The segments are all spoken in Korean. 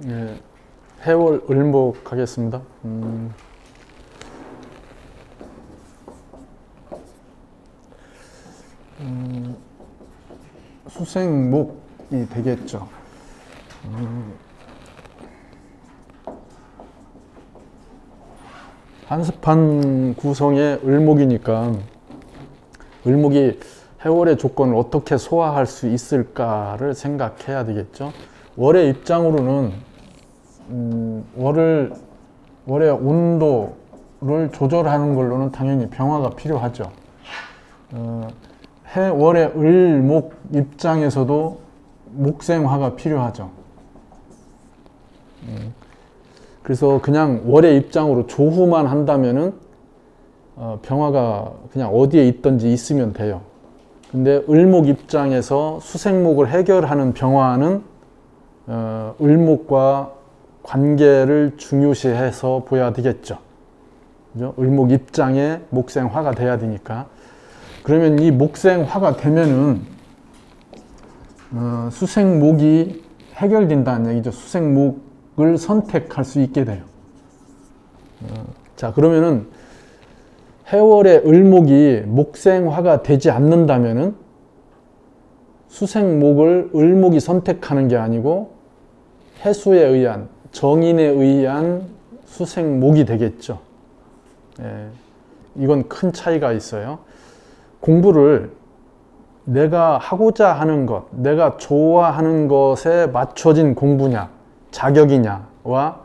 예, 해월 을목 하겠습니다. 수생목이 되겠죠. 한습한 구성의 을목이니까 을목이 해월의 조건을 어떻게 소화할 수 있을까를 생각해야 되겠죠. 월의 입장으로는 월의 온도를 조절하는 걸로는 당연히 병화가 필요하죠. 해월의 을목 입장에서도 목생화가 필요하죠. 그래서 그냥 월의 입장으로 조후만 한다면은 병화가 그냥 어디에 있든지 있으면 돼요. 근데 을목 입장에서 수생목을 해결하는 병화는 을목과 관계를 중요시해서 보여야 되겠죠. 그죠? 을목 입장에 목생화가 돼야 되니까. 그러면 이 목생화가 되면은 수생목이 해결된다는 얘기죠. 수생목을 선택할 수 있게 돼요. 자, 그러면은 해월의 을목이 목생화가 되지 않는다면은 수생목을 을목이 선택하는 게 아니고 해수에 의한, 정인에 의한 수생목이 되겠죠. 예, 이건 큰 차이가 있어요. 공부를 내가 하고자 하는 것, 내가 좋아하는 것에 맞춰진 공부냐, 자격이냐와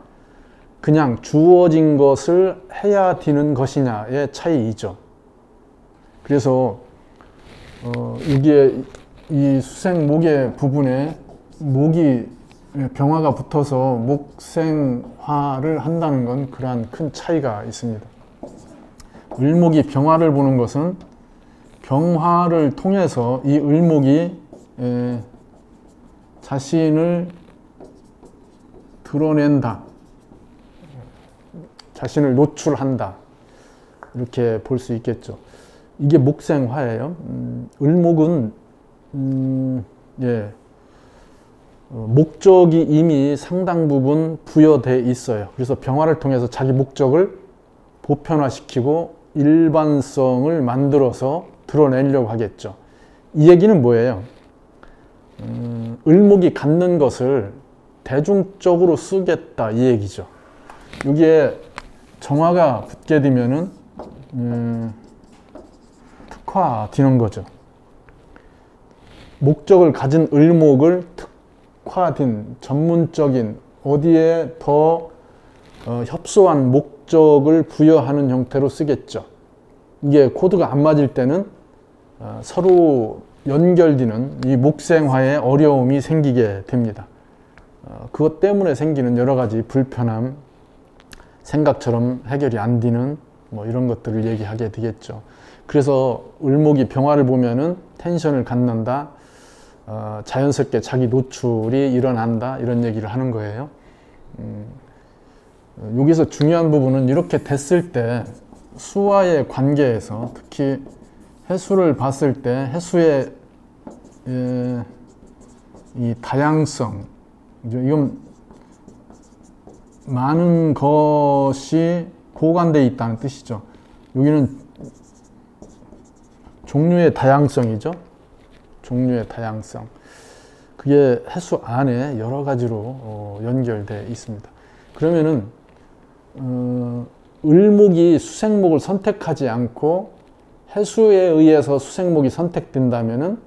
그냥 주어진 것을 해야 되는 것이냐의 차이이죠. 그래서 이게 이 수생목의 부분에 목이 병화가 붙어서 목생화를 한다는 건 그러한 큰 차이가 있습니다. 을목이 병화를 보는 것은 병화를 통해서 이 을목이 자신을 드러낸다, 자신을 노출한다, 이렇게 볼 수 있겠죠. 이게 목생화예요. 을목은 목적이 이미 상당 부분 부여돼 있어요. 그래서 병화를 통해서 자기 목적을 보편화시키고 일반성을 만들어서 드러내려고 하겠죠. 이 얘기는 뭐예요? 을목이 갖는 것을 대중적으로 쓰겠다, 이 얘기죠. 여기에 정화가 붙게 되면은 특화되는 거죠. 목적을 가진 을목을 특화된 전문적인 어디에 더 협소한 목적을 부여하는 형태로 쓰겠죠. 이게 코드가 안 맞을 때는 서로 연결되는 이 목생화에 어려움이 생기게 됩니다. 그것 때문에 생기는 여러 가지 불편함, 생각처럼 해결이 안 되는 뭐 이런 것들을 얘기하게 되겠죠. 그래서 을목이 병화를 보면은 텐션을 갖는다, 자연스럽게 자기 노출이 일어난다, 이런 얘기를 하는 거예요. 여기서 중요한 부분은 이렇게 됐을 때 수와의 관계에서 특히 해수를 봤을 때 해수의 이 다양성, 이건 많은 것이 고관되어 있다는 뜻이죠. 여기는 종류의 다양성이죠. 종류의 다양성. 그게 해수 안에 여러 가지로 연결되어 있습니다. 그러면은 을목이 수생목을 선택하지 않고 해수에 의해서 수생목이 선택된다면은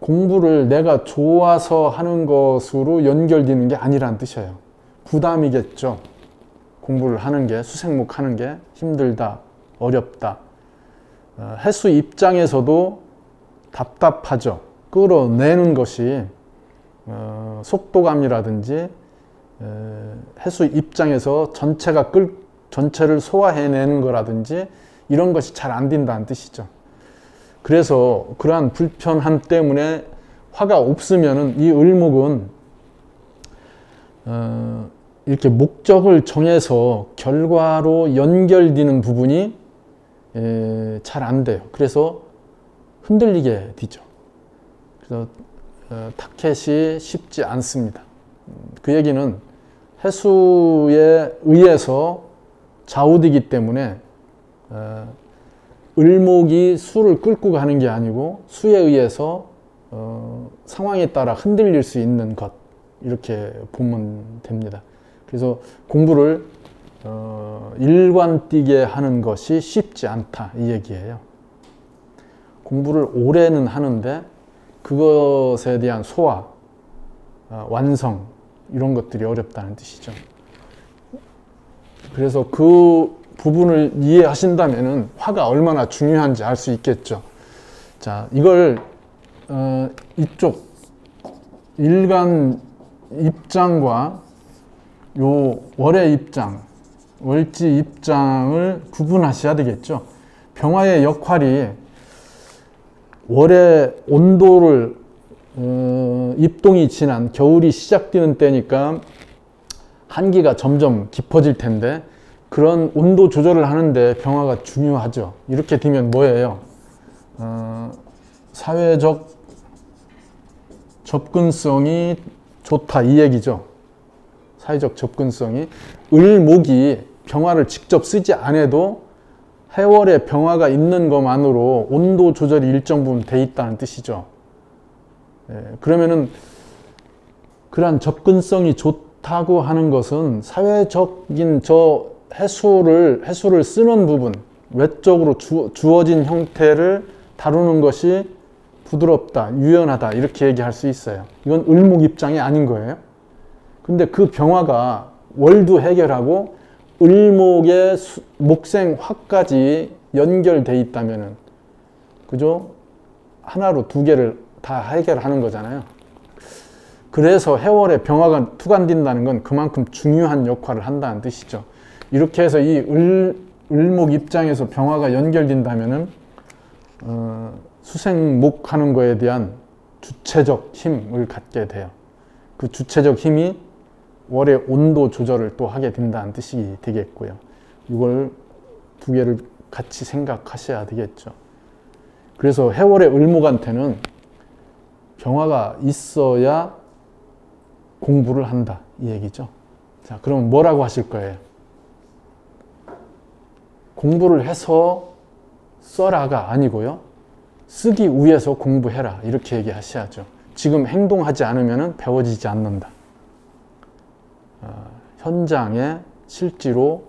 공부를 내가 좋아서 하는 것으로 연결되는 게 아니란 뜻이에요. 부담이겠죠. 공부를 하는 게, 수생목 하는 게 힘들다, 어렵다. 해수 입장에서도 답답하죠. 끌어내는 것이 속도감이라든지 해수 입장에서 전체를 소화해내는 거라든지 이런 것이 잘 안 된다는 뜻이죠. 그래서 그러한 불편함 때문에 화가 없으면은 이 을목은 이렇게 목적을 정해서 결과로 연결되는 부분이 잘 안 돼요. 그래서 흔들리게 되죠. 그래서 타켓이 쉽지 않습니다. 그 얘기는 해수에 의해서 좌우되기 때문에 을목이 수를 끌고 가는 게 아니고 수에 의해서 상황에 따라 흔들릴 수 있는 것, 이렇게 보면 됩니다. 그래서 공부를 일관되게 하는 것이 쉽지 않다, 이 얘기예요. 공부를 오래는 하는데 그것에 대한 소화, 완성, 이런 것들이 어렵다는 뜻이죠. 그래서 그 부분을 이해하신다면은 화가 얼마나 중요한지 알 수 있겠죠. 자, 이걸 이쪽 일간 입장과 요 월의 입장, 월지 입장을 구분하셔야 되겠죠. 병화의 역할이 월의 온도를 입동이 지난 겨울이 시작되는 때니까 한기가 점점 깊어질 텐데, 그런 온도 조절을 하는데 병화가 중요하죠. 이렇게 되면 뭐예요? 사회적 접근성이 좋다, 이 얘기죠. 사회적 접근성이. 을목이 병화를 직접 쓰지 않아도 해월에 병화가 있는 것만으로 온도 조절이 일정 부분 돼 있다는 뜻이죠. 그러면은 그러한 접근성이 좋다고 하는 것은 사회적인 해수를 쓰는 부분, 외적으로 주어진 형태를 다루는 것이 부드럽다, 유연하다, 이렇게 얘기할 수 있어요. 이건 을목 입장이 아닌 거예요. 근데 그 병화가 월도 해결하고 을목의 목생 화까지 연결돼 있다면은, 그죠? 하나로 두 개를 다 해결하는 거잖아요. 그래서 해월에 병화가 투관된다는 건 그만큼 중요한 역할을 한다는 뜻이죠. 이렇게 해서 이 을목 입장에서 병화가 연결된다면은 수생목 하는 거에 대한 주체적 힘을 갖게 돼요. 그 주체적 힘이 월의 온도 조절을 또 하게 된다는 뜻이 되겠고요. 이걸 두 개를 같이 생각하셔야 되겠죠. 그래서 해월의 을목한테는 병화가 있어야 공부를 한다, 이 얘기죠. 자, 그럼 뭐라고 하실 거예요? 공부를 해서 써라가 아니고요, 쓰기 위해서 공부해라, 이렇게 얘기하셔야죠. 지금 행동하지 않으면 배워지지 않는다. 현장에 실제로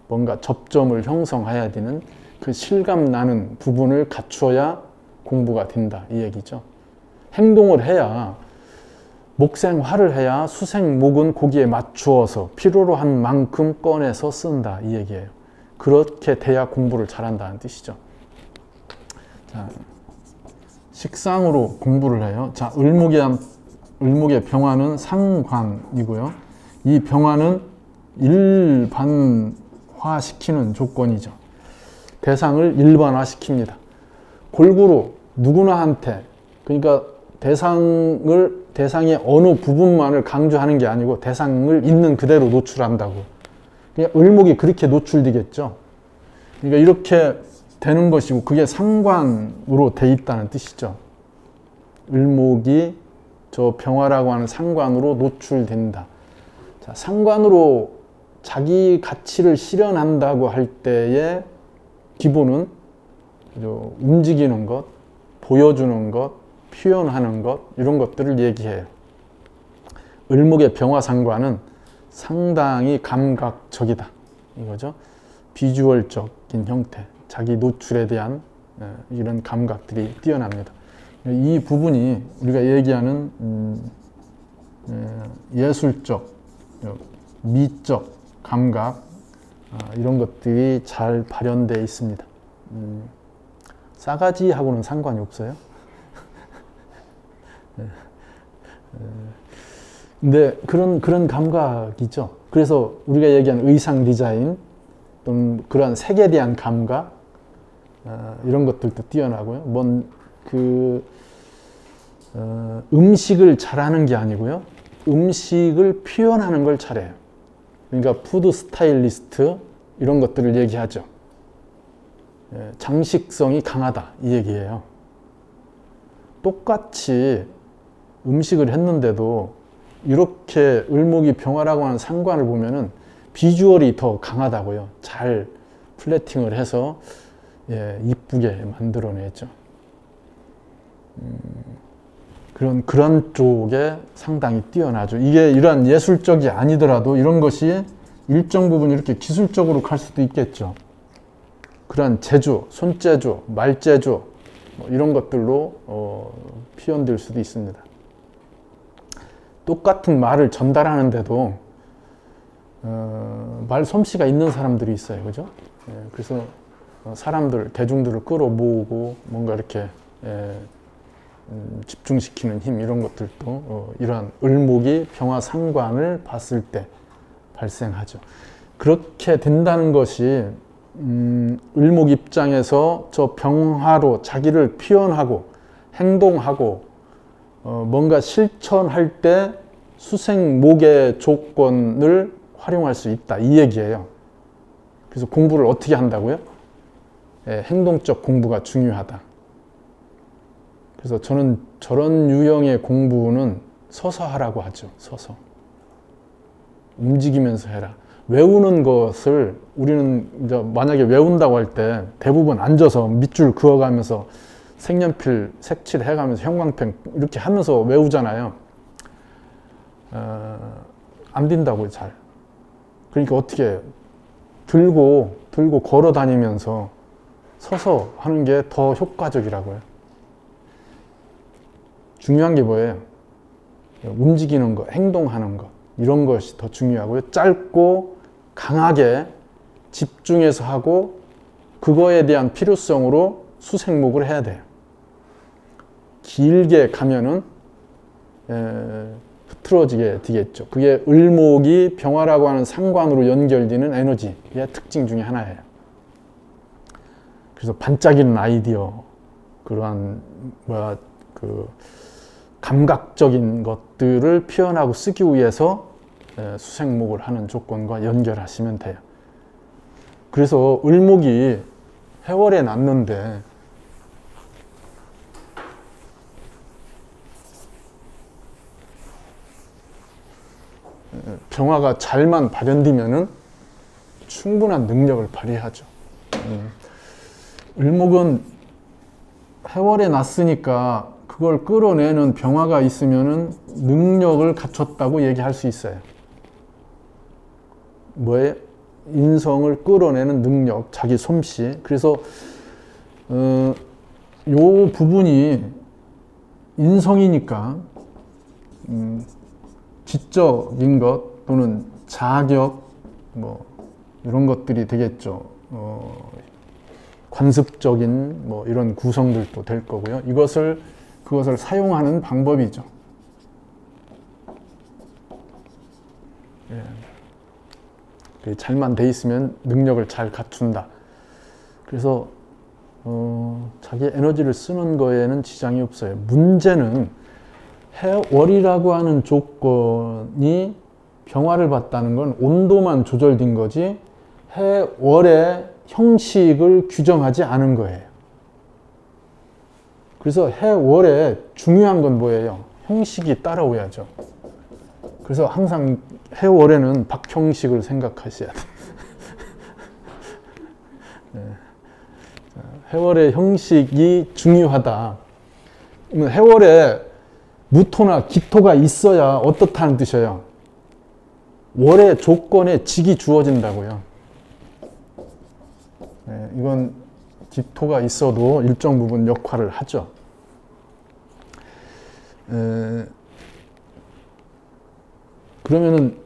뭔가 접점을 형성해야 되는 그 실감 나는 부분을 갖추어야 공부가 된다, 이 얘기죠. 행동을 해야, 목생화를 해야 수생목은 거기에 맞추어서 필요로 한 만큼 꺼내서 쓴다, 이 얘기예요. 그렇게 돼야 공부를 잘한다는 뜻이죠. 자, 식상으로 공부를 해요. 자, 을목의 병화는 상관이고요. 이 병화는 일반화시키는 조건이죠. 대상을 일반화시킵니다. 골고루 누구나한테, 그러니까 대상의 어느 부분만을 강조하는 게 아니고 대상을 있는 그대로 노출한다고. 그러니까 을목이 그렇게 노출되겠죠. 그러니까 이렇게 되는 것이고, 그게 상관으로 돼 있다는 뜻이죠. 을목이 저 병화라고 하는 상관으로 노출된다. 자, 상관으로 자기 가치를 실현한다고 할 때의 기본은 움직이는 것, 보여주는 것, 표현하는 것, 이런 것들을 얘기해요. 을목의 병화 상관은 상당히 감각적이다, 이거죠. 비주얼적인 형태, 자기 노출에 대한 이런 감각들이 뛰어납니다. 이 부분이 우리가 얘기하는 예술적, 미적 감각, 이런 것들이 잘 발현되어 있습니다. 싸가지하고는 상관이 없어요. 근데 그런 감각이죠. 그래서 우리가 얘기하는 의상 디자인, 또는 그러한 색에 대한 감각, 이런 것들도 뛰어나고요. 음식을 잘하는 게 아니고요, 음식을 표현하는 걸 잘해요. 그러니까 푸드 스타일리스트, 이런 것들을 얘기하죠. 장식성이 강하다, 이 얘기예요. 똑같이 음식을 했는데도 이렇게 을목이 병화라고 하는 상관을 보면은 비주얼이 더 강하다고요. 잘 플래팅을 해서 이쁘게 만들어내죠. 그런 쪽에 상당히 뛰어나죠. 이게 이러한 예술적이 아니더라도 이런 것이 일정 부분 이렇게 기술적으로 갈 수도 있겠죠. 그러한 재주, 손재주, 말재주 이런 것들로 표현될 수도 있습니다. 똑같은 말을 전달하는데도 말 솜씨가 있는 사람들이 있어요. 그죠? 그래서 대중들을 끌어모으고 뭔가 이렇게 집중시키는 힘 이런 것들도 이러한 을목이 병화상관을 봤을 때 발생하죠. 그렇게 된다는 것이 을목 입장에서 저 병화로 자기를 표현하고 행동하고 뭔가 실천할 때 수생목의 조건을 활용할 수 있다 이 얘기예요. 그래서 공부를 어떻게 한다고요? 행동적 공부가 중요하다. 그래서 저는 저런 유형의 공부는 서서 하라고 하죠. 서서. 움직이면서 해라. 외우는 것을 우리는 이제 만약에 외운다고 할 때 대부분 앉아서 밑줄 그어가면서 색연필 색칠 해가면서 형광펜 이렇게 하면서 외우잖아요. 안 된다고요, 잘. 그러니까 어떻게 해요? 들고 걸어 다니면서 서서 하는 게 더 효과적이라고요. 중요한 게 뭐예요? 움직이는 것, 행동하는 것 이런 것이 더 중요하고요. 짧고 강하게 집중해서 하고 그거에 대한 필요성으로 수생목을 해야 돼요. 길게 가면은 흐트러지게 되겠죠. 그게 을목이 병화라고 하는 상관으로 연결되는 에너지의 특징 중에 하나예요. 그래서 반짝이는 아이디어, 그러한 감각적인 것들을 표현하고 쓰기 위해서 수생목을 하는 조건과 연결하시면 돼요. 그래서 을목이 해월에 났는데 병화가 잘만 발현되면은 충분한 능력을 발휘하죠. 을목은 해월에 났으니까 그걸 끌어내는 병화가 있으면은 능력을 갖췄다고 얘기할 수 있어요. 뭐에? 인성을 끌어내는 능력, 자기 솜씨. 그래서 요 부분이 인성이니까 지적인 것 또는 자격 뭐 이런 것들이 되겠죠. 관습적인 뭐 이런 구성들도 될 거고요. 그것을 사용하는 방법이죠. 잘만 돼 있으면 능력을 잘 갖춘다. 그래서 자기 에너지를 쓰는 거에는 지장이 없어요. 문제는 해월이라고 하는 조건이 병화를 봤다는 건 온도만 조절된 거지 해월의 형식을 규정하지 않은 거예요. 그래서 해월에 중요한 건 뭐예요? 형식이 따라오야죠. 그래서 항상 해월에는 박형식을 생각하셔야 돼요. 네. 해월의 형식이 중요하다. 해월에 무토나 기토가 있어야 어떻다는 뜻이에요? 월의 조건에 직이 주어진다고요. 네, 이건 기토가 있어도 일정 부분 역할을 하죠. 그러면은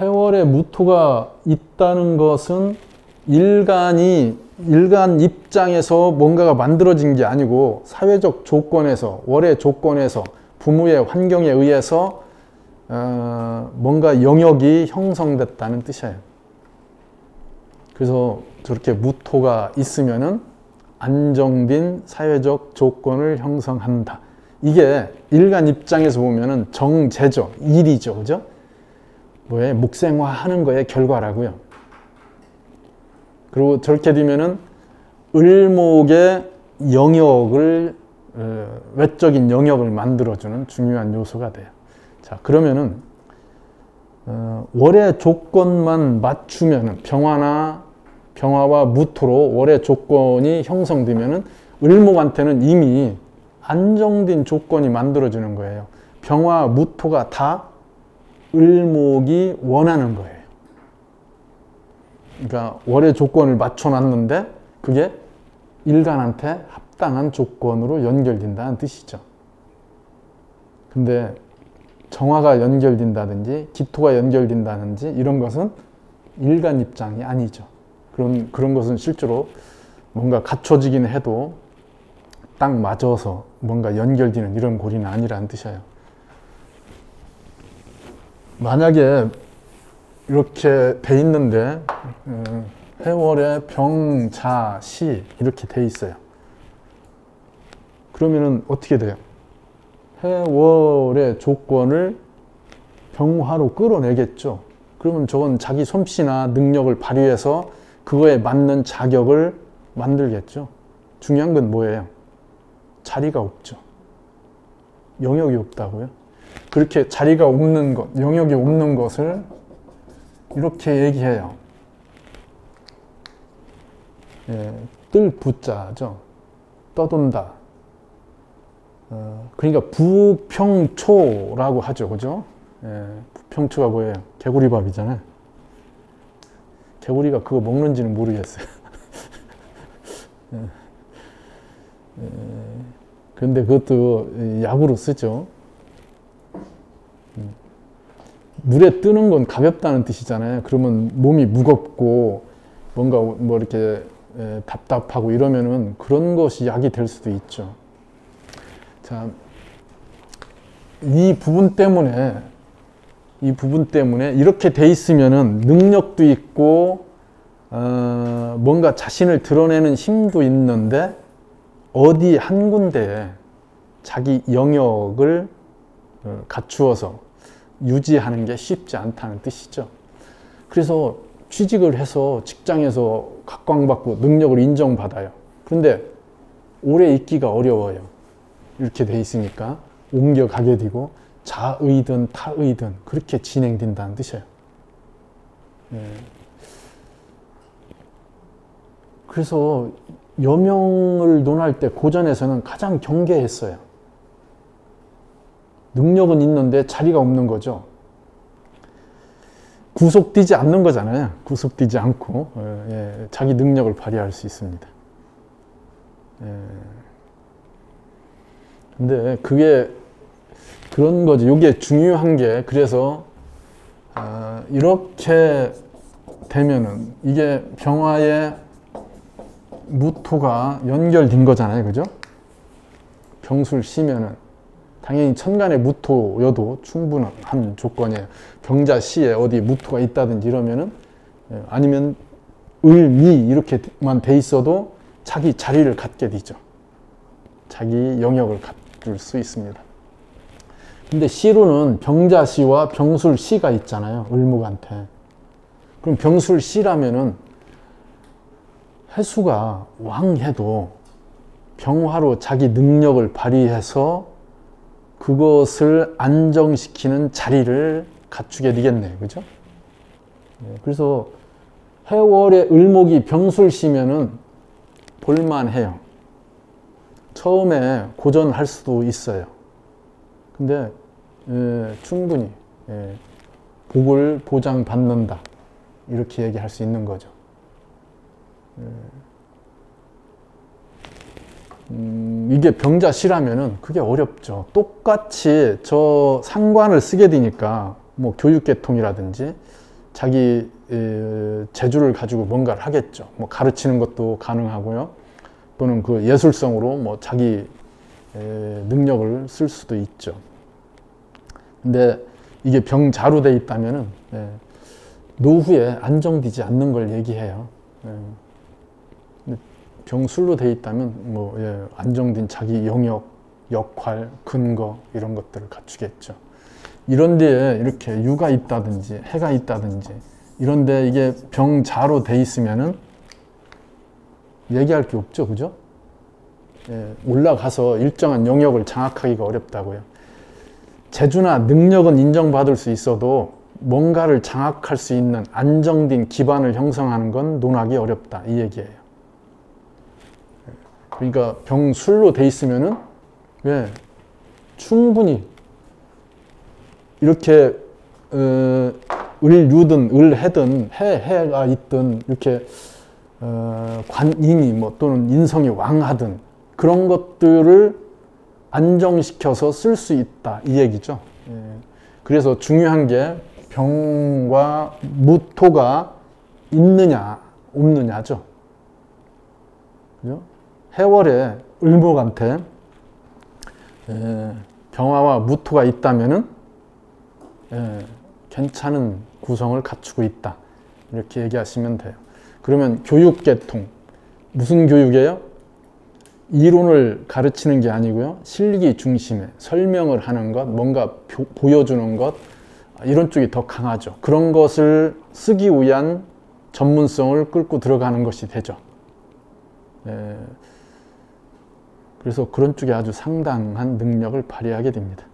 해월에 무토가 있다는 것은 일간 입장에서 뭔가가 만들어진 게 아니고 사회적 조건에서, 월의 조건에서, 부모의 환경에 의해서 뭔가 영역이 형성됐다는 뜻이에요. 그래서 저렇게 무토가 있으면은 안정된 사회적 조건을 형성한다. 이게 일간 입장에서 보면은 정제죠. 일이죠. 그죠? 뭐에 묵생화하는 거의 결과라고요. 그리고 저렇게 되면은 을목의 외적인 영역을 만들어주는 중요한 요소가 돼요. 자, 그러면은 월의 조건만 맞추면은 병화와 무토로 월의 조건이 형성되면은 을목한테는 이미 안정된 조건이 만들어지는 거예요. 병화, 무토가 다 을목이 원하는 거예요. 그러니까 월의 조건을 맞춰놨는데 그게 일간한테 합당한 조건으로 연결된다는 뜻이죠. 근데 정화가 연결된다든지 기토가 연결된다든지 이런 것은 일간 입장이 아니죠. 그런 것은 실제로 뭔가 갖춰지긴 해도 딱 맞아서 뭔가 연결되는 이런 고리는 아니라는 뜻이에요. 만약에 이렇게 돼 있는데 해월에 병, 자, 시 이렇게 돼 있어요. 그러면은 어떻게 돼요? 해월의 조건을 병화로 끌어내겠죠. 그러면 저건 자기 솜씨나 능력을 발휘해서 그거에 맞는 자격을 만들겠죠. 중요한 건 뭐예요? 자리가 없죠. 영역이 없다고요. 그렇게 자리가 없는 것, 영역이 없는 것을 이렇게 얘기해요. 뜰 부자죠. 떠돈다. 그러니까 부평초라고 하죠. 그죠? 부평초가 뭐예요? 개구리밥이잖아요. 개구리가 그거 먹는지는 모르겠어요. 그런데 그것도 약으로 쓰죠. 물에 뜨는 건 가볍다는 뜻이잖아요. 그러면 몸이 무겁고 뭔가 뭐 이렇게 답답하고 이러면은 그런 것이 약이 될 수도 있죠. 자, 이 부분 때문에 이렇게 돼 있으면은 능력도 있고 뭔가 자신을 드러내는 힘도 있는데 어디 한 군데에 자기 영역을 갖추어서 유지하는 게 쉽지 않다는 뜻이죠. 그래서 취직을 해서 직장에서 각광받고 능력을 인정받아요. 그런데 오래 있기가 어려워요. 이렇게 돼 있으니까 옮겨가게 되고 자의든 타의든 그렇게 진행된다는 뜻이에요. 그래서 여명을 논할 때 고전에서는 가장 경계했어요. 능력은 있는데 자리가 없는 거죠. 구속되지 않는 거잖아요. 구속되지 않고 자기 능력을 발휘할 수 있습니다. 근데 그게 그런 거지. 이게 중요한 게 그래서 이렇게 되면은 이게 병화의 무토가 연결된 거잖아요. 그죠? 병술 시면은 당연히 천간의 무토여도 충분한 조건이에요. 병자 시에 어디 무토가 있다든지 이러면은 아니면 을미 이렇게만 돼 있어도 자기 자리를 갖게 되죠. 자기 영역을 갖출 수 있습니다. 근데 시로는 병자 시와 병술 시가 있잖아요. 을목한테. 그럼 병술 시라면은 해수가 왕해도 병화로 자기 능력을 발휘해서 그것을 안정시키는 자리를 갖추게 되겠네요. 그죠? 그래서 해월에 을목이 병술시면은 볼만해요. 처음에 고전할 수도 있어요. 근데 충분히 복을 보장받는다. 이렇게 얘기할 수 있는 거죠. 이게 병자시라면은 그게 어렵죠. 똑같이 저 상관을 쓰게 되니까 뭐 교육계통이라든지 자기 재주를 가지고 뭔가를 하겠죠. 뭐 가르치는 것도 가능하고요. 또는 그 예술성으로 뭐 자기 능력을 쓸 수도 있죠. 근데 이게 병자로 돼 있다면은 노후에 안정되지 않는 걸 얘기해요. 병술로 돼 있다면 뭐 안정된 자기 영역, 역할, 근거 이런 것들을 갖추겠죠. 이런 데에 이렇게 유가 있다든지 해가 있다든지 이런 데 이게 병자로 돼 있으면은 얘기할 게 없죠. 그죠? 올라가서 일정한 영역을 장악하기가 어렵다고요. 재주나 능력은 인정받을 수 있어도 뭔가를 장악할 수 있는 안정된 기반을 형성하는 건 논하기 어렵다, 이 얘기예요. 그러니까 병술로 돼 있으면은 왜 충분히 이렇게 을유든 을해든 해가 있든 이렇게 관인이 뭐 또는 인성이 왕하든 그런 것들을 안정시켜서 쓸 수 있다, 이 얘기죠. 그래서 중요한 게 병과 무토가 있느냐 없느냐죠. 그죠? 해월에 을목한테 병화와 무토가 있다면은 괜찮은 구성을 갖추고 있다, 이렇게 얘기하시면 돼요. 그러면 교육계통, 무슨 교육이에요? 이론을 가르치는 게 아니고요, 실기 중심에 설명을 하는 것, 뭔가 보여주는 것, 이런 쪽이 더 강하죠. 그런 것을 쓰기 위한 전문성을 끌고 들어가는 것이 되죠. 그래서 그런 쪽에 아주 상당한 능력을 발휘하게 됩니다.